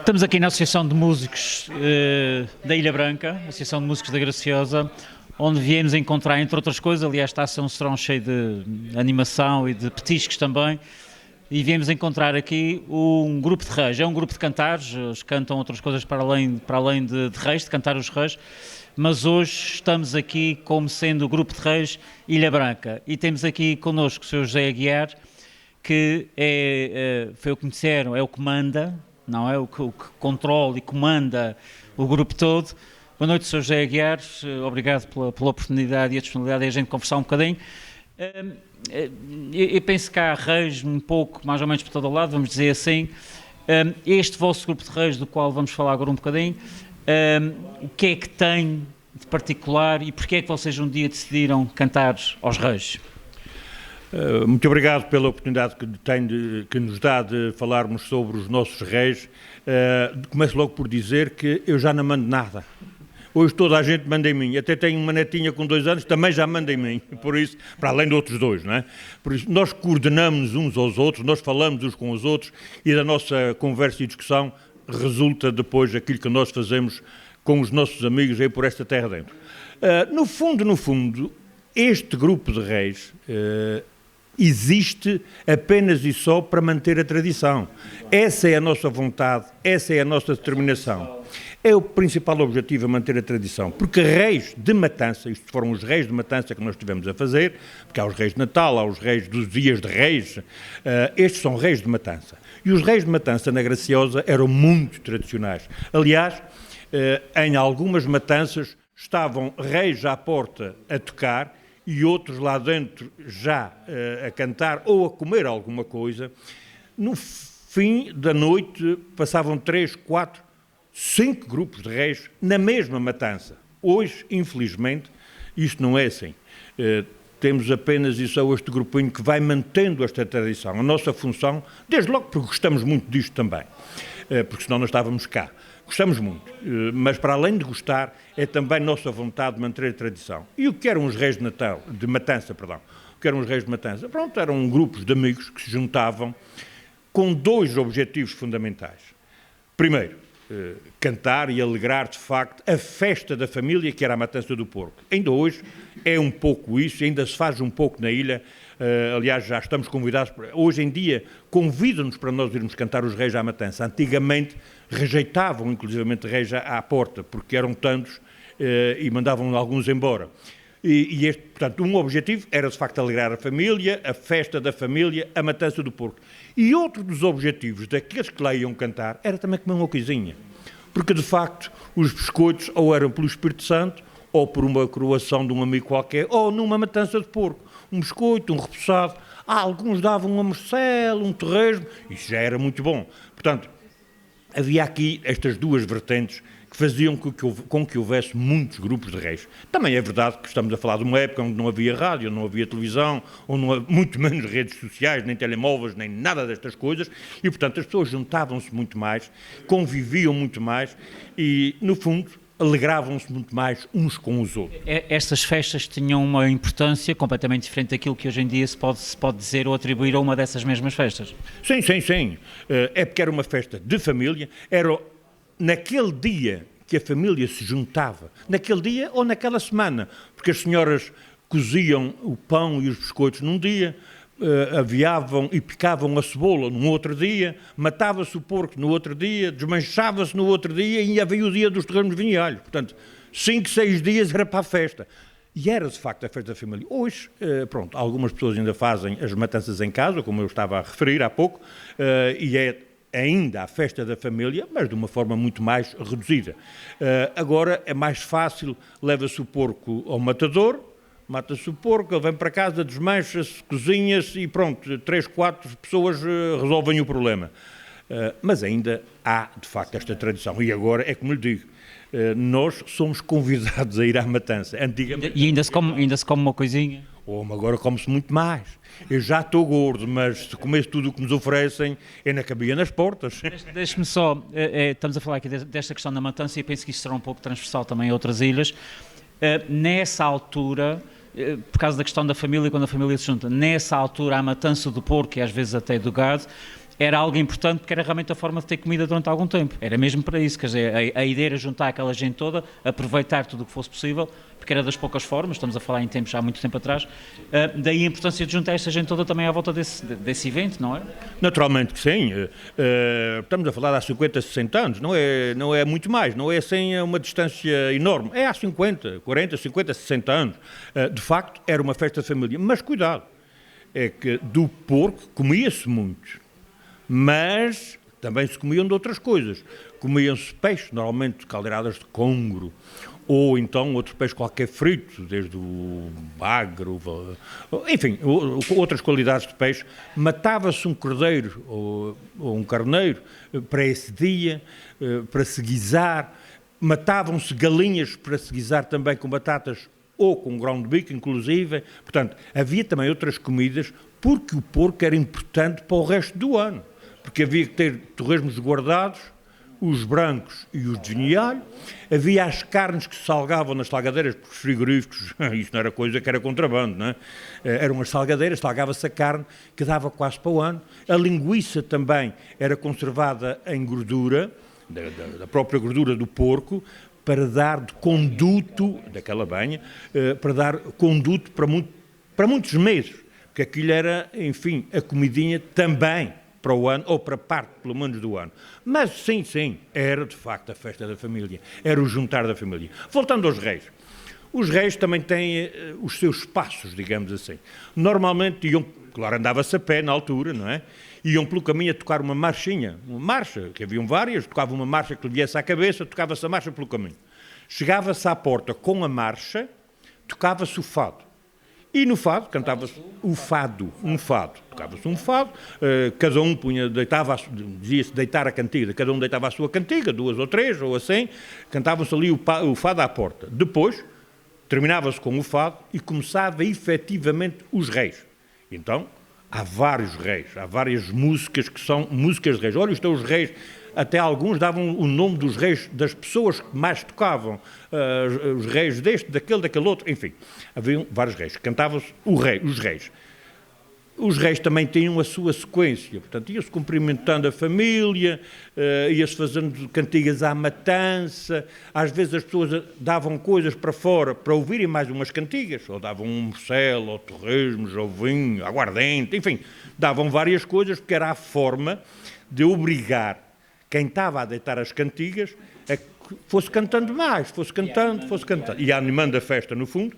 Estamos aqui na Associação de Músicos da Ilha Branca, Associação de Músicos da Graciosa, onde viemos encontrar, entre outras coisas, aliás está a ser um serão cheio de animação e de petiscos também, e viemos encontrar aqui um grupo de reis. É um grupo de cantares, eles cantam outras coisas para além de reis, de cantar os reis, mas hoje estamos aqui como sendo o grupo de reis Ilha Branca, e temos aqui connosco o Sr. José Aguiar, que foi o que me disseram, é o que manda, não é? O que controla e comanda o grupo todo. Boa noite, Sr. José Aguiar, obrigado pela oportunidade e a disponibilidade de a gente conversar um bocadinho. Eu penso que há reis um pouco, mais ou menos por todo o lado, vamos dizer assim. Este vosso grupo de reis, do qual vamos falar agora um bocadinho, o que é que tem de particular e porque é que vocês um dia decidiram cantar aos reis? Muito obrigado pela oportunidade que nos dá de falarmos sobre os nossos reis. Começo logo por dizer que eu já não mando nada. Hoje toda a gente manda em mim. Até tenho uma netinha com 2 anos, também já manda em mim. Por isso, para além de outros 2, não é? Por isso, nós coordenamos uns aos outros, nós falamos uns com os outros e da nossa conversa e discussão resulta depois aquilo que nós fazemos com os nossos amigos aí por esta terra dentro. No fundo, este grupo de reis existe apenas e só para manter a tradição. Essa é a nossa vontade, essa é a nossa determinação. É o principal objetivo, manter a tradição, porque reis de matança, isto foram os reis de matança que nós estivemos a fazer, porque há os reis de Natal, há os reis dos dias de reis, estes são reis de matança. E os reis de matança na Graciosa eram muito tradicionais. Aliás, em algumas matanças estavam reis à porta a tocar e outros lá dentro já a cantar ou a comer alguma coisa. No fim da noite passavam 3, 4, 5 grupos de reis na mesma matança. Hoje, infelizmente, isto não é assim. Temos apenas e só este grupinho que vai mantendo esta tradição. A nossa função, desde logo porque gostamos muito disto também, porque senão não estávamos cá. Gostamos muito, mas para além de gostar, é também nossa vontade de manter a tradição. E o que eram os reis de matança, O que eram os reis de matança? Pronto, eram grupos de amigos que se juntavam com 2 objetivos fundamentais. Primeiro, cantar e alegrar, de facto, a festa da família, que era a matança do porco. Ainda hoje é um pouco isso, ainda se faz um pouco na ilha. Aliás, já estamos convidados, hoje em dia, convidam-nos para nós irmos cantar os reis à matança. Antigamente, rejeitavam, inclusivamente, reis à porta, porque eram tantos e mandavam alguns embora. E este, portanto, um objetivo era, de facto, alegrar a família, a festa da família, a matança do porco. E outro dos objetivos daqueles que lá iam cantar era também comer uma coisinha. Porque, de facto, os biscoitos ou eram pelo Espírito Santo, ou por uma coroação de um amigo qualquer, ou numa matança de porco. Um biscoito, um repousado. Alguns davam uma morcela, um torresmo. Isso já era muito bom. Portanto, havia aqui estas 2 vertentes que faziam com que houvesse muitos grupos de reis. Também é verdade que estamos a falar de uma época onde não havia rádio, não havia televisão, onde não havia muito menos redes sociais, nem telemóveis, nem nada destas coisas, e, portanto, as pessoas juntavam-se muito mais, conviviam muito mais e, no fundo, alegravam-se muito mais uns com os outros. Estas festas tinham uma importância completamente diferente daquilo que hoje em dia se pode dizer ou atribuir a uma dessas mesmas festas. Sim. É porque era uma festa de família, era naquele dia que a família se juntava, naquele dia ou naquela semana, porque as senhoras coziam o pão e os biscoitos num dia, aviavam e picavam a cebola num outro dia, matava-se o porco no outro dia, desmanchava-se no outro dia e havia o dia dos torresmos de vinho e alho. Portanto, 5, 6 dias era para a festa. E era, de facto, a festa da família. Hoje, pronto, algumas pessoas ainda fazem as matanças em casa, como eu estava a referir há pouco, e é ainda a festa da família, mas de uma forma muito mais reduzida. Agora é mais fácil, leva-se o porco ao matador, mata-se o porco, ele vem para casa, desmancha-se, cozinha-se e pronto, 3, 4 pessoas resolvem o problema. Mas ainda há, de facto, esta tradição. E agora, é como lhe digo, nós somos convidados a ir à matança. Antigamente... E ainda se come uma coisinha? Agora come-se muito mais. Eu já estou gordo, mas se comesse tudo o que nos oferecem, eu não cabia nas portas. Deixe-me só, estamos a falar aqui desta questão da matança e penso que isso será um pouco transversal também a outras ilhas. Nessa altura, por causa da questão da família, quando a família se junta, nessa altura a matança do porco e às vezes até do gado, era algo importante porque era realmente a forma de ter comida durante algum tempo. Era mesmo para isso, quer dizer, a ideia era juntar aquela gente toda, aproveitar tudo o que fosse possível, porque era das poucas formas, estamos a falar em tempos já há muito tempo atrás, daí a importância de juntar esta gente toda também à volta desse evento, não é? Naturalmente que sim. Estamos a falar de há 50, 60 anos, não é muito mais, não é sem uma distância enorme. É há 50, 40, 50, 60 anos. De facto, era uma festa de família. Mas cuidado, é que do porco comia-se muito, mas também se comiam de outras coisas. Comiam-se peixe, normalmente caldeiradas de congro, ou então outro peixe qualquer frito, desde o bagre, enfim, outras qualidades de peixe. Matava-se um cordeiro ou um carneiro para esse dia, para se guisar. Matavam-se galinhas para se guisar também com batatas ou com grão de bico, inclusive. Portanto, havia também outras comidas, porque o porco era importante para o resto do ano. Porque havia que ter torresmos guardados, os brancos e os de vinho. Havia as carnes que se salgavam nas salgadeiras, porque os frigoríficos, isso não era coisa que era contrabando, não é? Eram as salgadeiras, salgava-se a carne, que dava quase para o ano. A linguiça também era conservada em gordura, da própria gordura do porco, para dar de conduto, daquela banha, para dar conduto para muitos meses, porque aquilo era, enfim, a comidinha também para o ano, ou para parte, pelo menos, do ano. Mas, sim, era de facto a festa da família, era o juntar da família. Voltando aos reis. Os reis também têm os seus passos, digamos assim. Normalmente iam, claro, andava-se a pé na altura, não é? Iam pelo caminho a tocar uma marchinha, uma marcha, que haviam várias, tocava uma marcha que lhe viesse à cabeça, tocava-se a marcha pelo caminho. Chegava-se à porta com a marcha, tocava-se o fado. E no fado, cantava-se o fado, um fado. Tocava-se um fado, cada um dizia-se deitar a cantiga, cada um deitava a sua cantiga, 2 ou 3, ou assim, cantavam-se ali o fado à porta. Depois, terminava-se com o fado e começava efetivamente os reis. Então, há vários reis, há várias músicas que são músicas de reis. Olha, estão os reis, até alguns davam o nome dos reis, das pessoas que mais tocavam, os reis deste, daquele outro, enfim. Haviam vários reis, cantavam-se os reis. Os reis também tinham a sua sequência, portanto, ia-se cumprimentando a família, ia-se fazendo cantigas à matança, às vezes as pessoas davam coisas para fora para ouvirem mais umas cantigas, ou davam um morcelo, ou torresmos, ou vinho, aguardente, enfim, davam várias coisas, porque era a forma de obrigar quem estava a deitar as cantigas a que fosse cantando mais, fosse cantando, e animando a festa no fundo.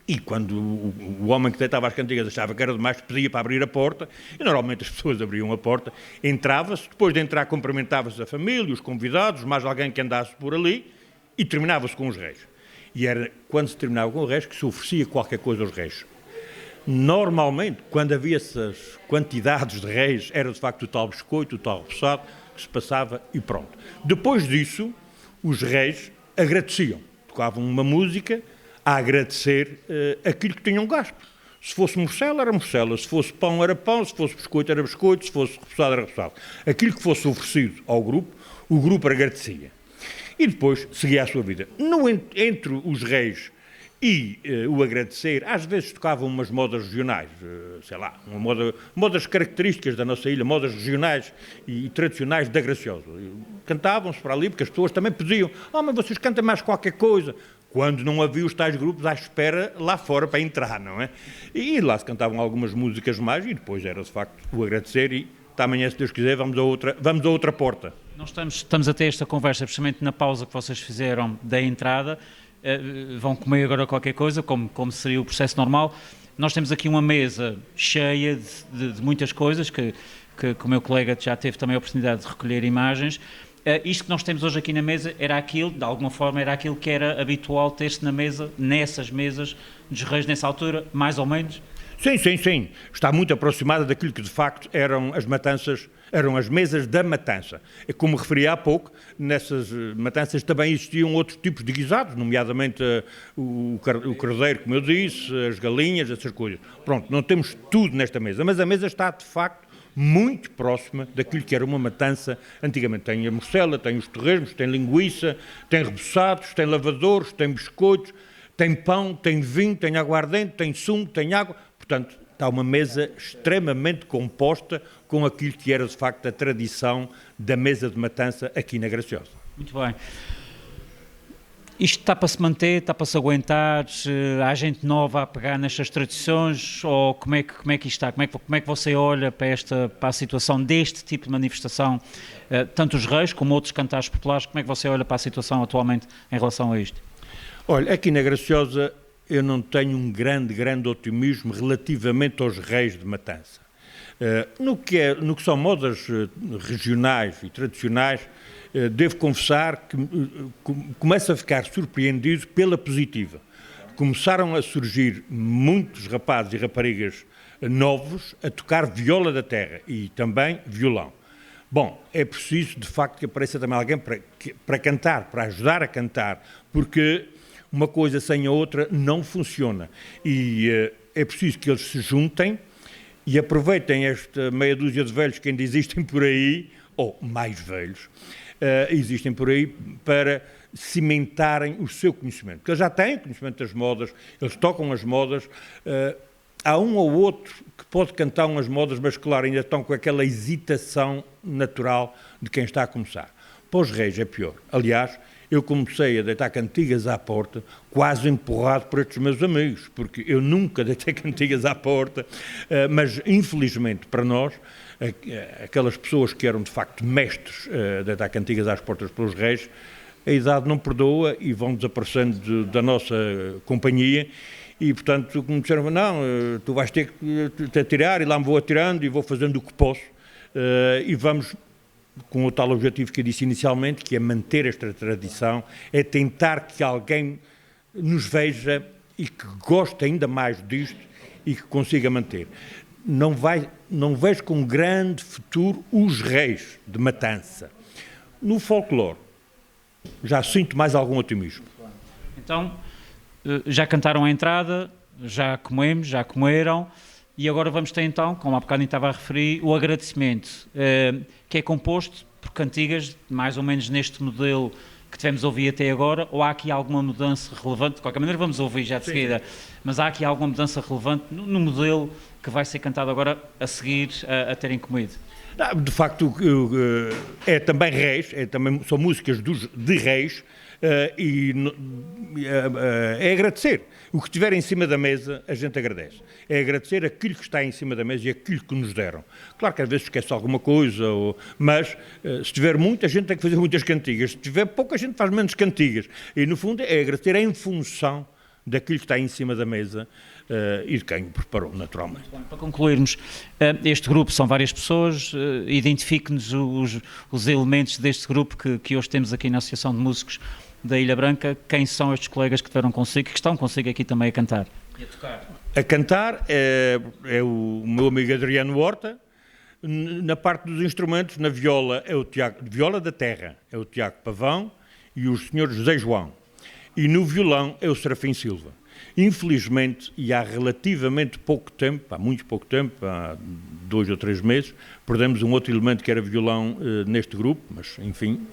E quando o homem que deitava as cantigas achava que era demais, pedia para abrir a porta, e normalmente as pessoas abriam a porta, entrava-se, depois de entrar cumprimentava-se a família, os convidados, mais alguém que andasse por ali, e terminava-se com os reis. E era quando se terminava com os reis que se oferecia qualquer coisa aos reis. Normalmente, quando havia essas quantidades de reis, era de facto o tal biscoito, o tal repousado, que se passava e pronto. Depois disso, os reis agradeciam, tocavam uma música a agradecer aquilo que tinham gasto. Se fosse morcela, era morcela. Se fosse pão, era pão. Se fosse biscoito, era biscoito. Se fosse repousado, era repousado. Aquilo que fosse oferecido ao grupo, o grupo agradecia. E depois seguia a sua vida. Entre os reis e o agradecer, às vezes tocavam umas modas regionais, sei lá, modas características da nossa ilha, modas regionais e tradicionais da Graciosa. Cantavam-se para ali, porque as pessoas também pediam, mas vocês cantam mais qualquer coisa, quando não havia os tais grupos à espera lá fora para entrar, não é? E lá se cantavam algumas músicas mais e depois era de facto o agradecer e amanhã, se Deus quiser, vamos a outra porta. Nós estamos a ter esta conversa precisamente na pausa que vocês fizeram da entrada. Vão comer agora qualquer coisa, como seria o processo normal. Nós temos aqui uma mesa cheia de muitas coisas, que o meu colega já teve também a oportunidade de recolher imagens. Isto que nós temos hoje aqui na mesa era aquilo, de alguma forma, era aquilo que era habitual ter-se na mesa, nessas mesas dos reis nessa altura, mais ou menos? Sim. Está muito aproximada daquilo que de facto eram as matanças, eram as mesas da matança. Como referi há pouco, nessas matanças também existiam outros tipos de guisados, nomeadamente o cordeiro, como eu disse, as galinhas, essas coisas. Pronto, não temos tudo nesta mesa, mas a mesa está de facto muito próxima daquilo que era uma matança antigamente. Tem a morcela, tem os torresmos, tem linguiça, tem reboçados, tem lavadores, tem biscoitos, tem pão, tem vinho, tem aguardente, tem sumo, tem água. Portanto, está uma mesa extremamente composta com aquilo que era de facto a tradição da mesa de matança aqui na Graciosa. Muito bem. Isto está para se manter, está para se aguentar? Há gente nova a pegar nestas tradições? Ou como é que isto está? Como é que você olha para a situação deste tipo de manifestação? Tanto os reis como outros cantares populares, como é que você olha para a situação atualmente em relação a isto? Olha, aqui na Graciosa eu não tenho um grande otimismo relativamente aos reis de matança. No que são modas regionais e tradicionais, devo confessar que começo a ficar surpreendido pela positiva. Começaram a surgir muitos rapazes e raparigas novos a tocar viola da terra e também violão. Bom, é preciso de facto que apareça também alguém para cantar, para ajudar a cantar, porque uma coisa sem a outra não funciona. E é preciso que eles se juntem e aproveitem esta meia dúzia de velhos que ainda existem por aí, ou mais velhos, existem por aí, para cimentarem o seu conhecimento. Porque eles já têm conhecimento das modas, eles tocam as modas, há um ou outro que pode cantar umas modas, mas claro, ainda estão com aquela hesitação natural de quem está a começar. Para os reis é pior. Aliás, eu comecei a deitar cantigas à porta, quase empurrado por estes meus amigos, porque eu nunca deitei cantigas à porta, mas infelizmente para nós, aquelas pessoas que eram de facto mestres a deitar cantigas às portas pelos reis, a idade não perdoa e vão desaparecendo da nossa companhia. E, portanto, me disseram, não, tu vais ter que te atirar, e lá me vou atirando e vou fazendo o que posso. E vamos, com o tal objetivo que eu disse inicialmente, que é manter esta tradição, é tentar que alguém nos veja e que goste ainda mais disto e que consiga manter. Não vejo com grande futuro os reis de matança. No folclore, já sinto mais algum otimismo. Então, já cantaram a entrada, já comemos, já comeram, e agora vamos ter então, como há bocadinho estava a referir, o agradecimento, que é composto por cantigas, mais ou menos neste modelo que tivemos a ouvir até agora, ou há aqui alguma mudança relevante? De qualquer maneira vamos ouvir já de seguida, mas há aqui alguma mudança relevante no modelo que vai ser cantado agora a seguir a terem comido? De facto, é também reis, são músicas de reis, e é agradecer. O que estiver em cima da mesa, a gente agradece. É agradecer aquilo que está em cima da mesa e aquilo que nos deram. Claro que às vezes esquece alguma coisa, mas se tiver muito, a gente tem que fazer muitas cantigas. Se tiver pouco, a gente faz menos cantigas. E no fundo é agradecer em função daquilo que está em cima da mesa e de quem o preparou, naturalmente. Bom, para concluirmos, este grupo são várias pessoas, identifique-nos os elementos deste grupo que hoje temos aqui na Associação de Músicos da Ilha Branca. Quem são estes colegas que estiveram consigo, que estão consigo aqui também a cantar? E a tocar? A cantar é o meu amigo Adriano Horta. Na parte dos instrumentos, na viola, é o Tiago, viola da terra, é o Tiago Pavão e o senhor José João. E no violão é o Serafim Silva. Infelizmente, e há relativamente pouco tempo, há muito pouco tempo, há 2 ou 3 meses, perdemos um outro elemento que era violão neste grupo, mas enfim,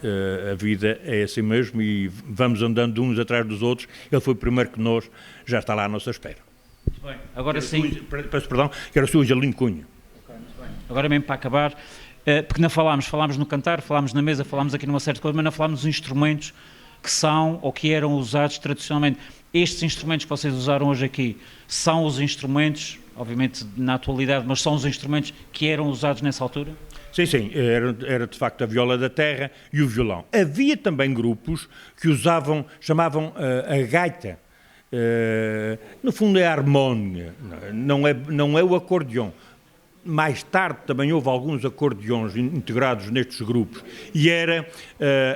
a vida é assim mesmo e vamos andando uns atrás dos outros. Ele foi o primeiro que nós, já está lá à nossa espera. Muito bem, agora sim. Peço perdão, que era o Sr. Angelino Cunha. Okay, muito bem. Agora mesmo para acabar, porque não falámos no cantar, falámos na mesa, falámos aqui numa certa coisa, mas não falámos dos instrumentos que são ou que eram usados tradicionalmente. Estes instrumentos que vocês usaram hoje aqui são os instrumentos, obviamente na atualidade, mas são os instrumentos que eram usados nessa altura? Sim, era de facto a viola da terra e o violão. Havia também grupos que chamavam a gaita, no fundo é a harmónia, não é o acordeão. Mais tarde também houve alguns acordeões integrados nestes grupos e era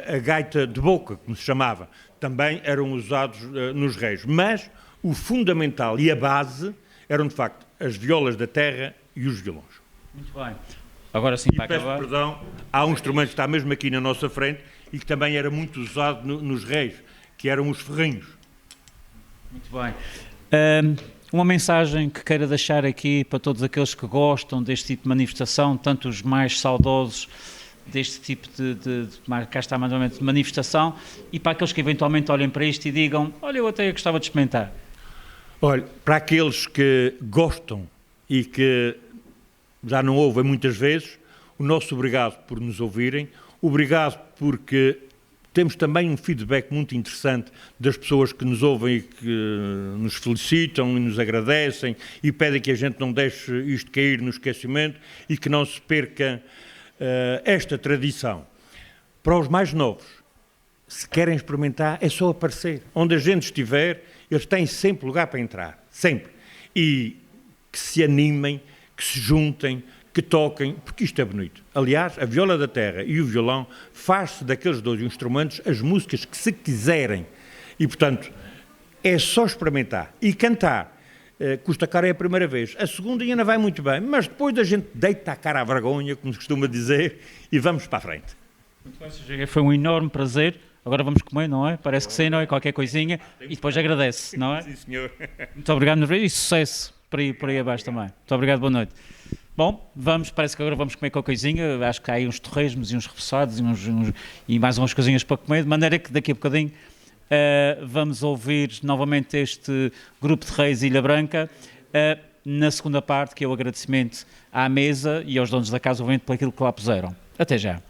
a gaita de boca, como se chamava, também eram usados nos reis, mas o fundamental e a base eram de facto as violas da terra e os violões. Muito bem. Agora sim, para acabar. Perdão, há um instrumento que está mesmo aqui na nossa frente e que também era muito usado nos reis, que eram os ferrinhos. Muito bem. Uma mensagem que queira deixar aqui para todos aqueles que gostam deste tipo de manifestação, tanto os mais saudosos deste tipo cá está de manifestação, e para aqueles que eventualmente olhem para isto e digam, olha, eu até gostava de experimentar. Olha, para aqueles que gostam e que já não ouvem muitas vezes, o nosso obrigado por nos ouvirem, obrigado porque temos também um feedback muito interessante das pessoas que nos ouvem e que nos felicitam e nos agradecem e pedem que a gente não deixe isto cair no esquecimento e que não se perca esta tradição. Para os mais novos, se querem experimentar, é só aparecer. Onde a gente estiver, eles têm sempre lugar para entrar, sempre. E que se animem, que se juntem, que toquem, porque isto é bonito. Aliás, a viola da terra e o violão faz-se daqueles dois instrumentos as músicas que se quiserem. E, portanto, é só experimentar e cantar. Custa caro é a primeira vez. A segunda ainda vai muito bem, mas depois a gente deita a cara à vergonha, como se costuma dizer, e vamos para a frente. Muito bem, Sr. Foi um enorme prazer. Agora vamos comer, não é? Parece que sim, não é? Qualquer coisinha. E depois agradece, não é? Sim, senhor. Muito obrigado, e sucesso por aí abaixo também. Muito obrigado, boa noite. Bom, parece que agora vamos comer qualquer coisinha. Acho que há aí uns torresmos e uns repousados e mais umas coisinhas para comer, de maneira que daqui a bocadinho vamos ouvir novamente este grupo de Reis Ilha Branca. Na segunda parte, que é o agradecimento à mesa e aos donos da casa, obviamente, por aquilo que lá puseram. Até já.